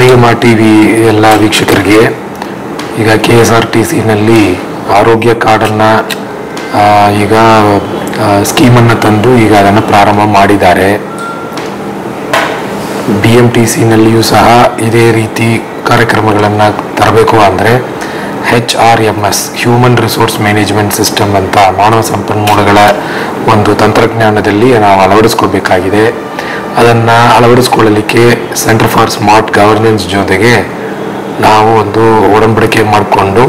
ಸರಿಗಮ ಟಿವಿ ಎಲ್ಲ ವೀಕ್ಷಕರಿಗೆ ಈಗ KSRTCನಲ್ಲಿ ಆರೋಗ್ಯ ಕಾರ್ಡನ್ನು ಈಗ ಸ್ಕೀಮನ್ನು ತಂದು ಈಗ ಅದನ್ನು ಪ್ರಾರಂಭ ಮಾಡಿದ್ದಾರೆ. BMTCನಲ್ಲಿಯೂ ಸಹ ಇದೇ ರೀತಿ ಕಾರ್ಯಕ್ರಮಗಳನ್ನು ತರಬೇಕು ಅಂದರೆ HRMS human resource management system ಅಂತ ಮಾನವ ಸಂಪನ್ಮೂಲಗಳ ಒಂದು ತಂತ್ರಜ್ಞಾನದಲ್ಲಿ ನಾವು ಅಳವಡಿಸ್ಕೋಬೇಕಾಗಿದೆ. ಅದನ್ನು ಅಳವಡಿಸ್ಕೊಳ್ಳಲಿಕ್ಕೆ ಸೆಂಟರ್ ಫಾರ್ ಸ್ಮಾರ್ಟ್ ಗವರ್ನೆನ್ಸ್ ಜೊತೆಗೆ ನಾವು ಒಂದು ಒಡಂಬಡಿಕೆ ಮಾಡಿಕೊಂಡು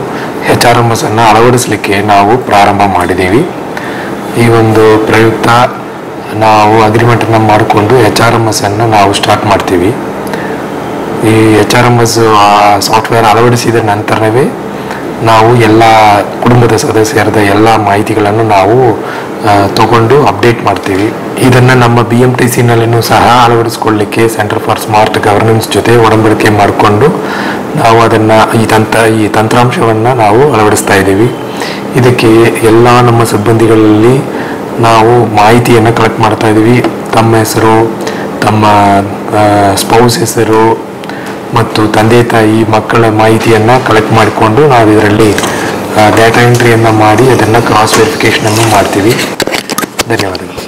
HRMS ಅನ್ನು ಅಳವಡಿಸಲಿಕ್ಕೆ ನಾವು ಪ್ರಾರಂಭ ಮಾಡಿದ್ದೀವಿ. ಈ ಒಂದು ಪ್ರಯುಕ್ತ ನಾವು ಅಗ್ರಿಮೆಂಟನ್ನು ಮಾಡಿಕೊಂಡು HRMS ಅನ್ನು ನಾವು ಸ್ಟಾರ್ಟ್ ಮಾಡ್ತೀವಿ. ಈ HRMS ಸಾಫ್ಟ್ವೇರ್ ಅಳವಡಿಸಿದ ನಂತರವೇ ನಾವು ಎಲ್ಲ ಕುಟುಂಬದ ಸದಸ್ಯರದ ಎಲ್ಲ ಮಾಹಿತಿಗಳನ್ನು ನಾವು ತಗೊಂಡು ಅಪ್ಡೇಟ್ ಮಾಡ್ತೀವಿ. ಇದನ್ನು ನಮ್ಮ BMTCನಲ್ಲಿಯೂ ಸಹ ಅಳವಡಿಸ್ಕೊಳ್ಳಿಕ್ಕೆ ಸೆಂಟರ್ ಫಾರ್ ಸ್ಮಾರ್ಟ್ ಗವರ್ನೆನ್ಸ್ ಜೊತೆ ಒಡಂಬಡಿಕೆ ಮಾಡಿಕೊಂಡು ನಾವು ಅದನ್ನು ಈ ತಂತ್ರಾಂಶವನ್ನು ನಾವು ಅಳವಡಿಸ್ತಾ ಇದ್ದೀವಿ. ಇದಕ್ಕೆ ಎಲ್ಲ ನಮ್ಮ ಸಿಬ್ಬಂದಿಗಳಲ್ಲಿ ನಾವು ಮಾಹಿತಿಯನ್ನು ಕಲೆಕ್ಟ್ ಮಾಡ್ತಾ ಇದ್ದೀವಿ. ತಮ್ಮ ಹೆಸರು, ತಮ್ಮ ಸ್ಪೌಸ್ ಹೆಸರು ಮತ್ತು ತಂದೆ ತಾಯಿ ಮಕ್ಕಳ ಮಾಹಿತಿಯನ್ನು ಕಲೆಕ್ಟ್ ಮಾಡಿಕೊಂಡು ನಾವು ಇದರಲ್ಲಿ ಡೇಟಾ ಎಂಟ್ರಿಯನ್ನು ಮಾಡಿ ಅದನ್ನು ಕ್ರಾಸ್ ವೆರಿಫಿಕೇಷನನ್ನು ಮಾಡ್ತೀವಿ. ಧನ್ಯವಾದಗಳು.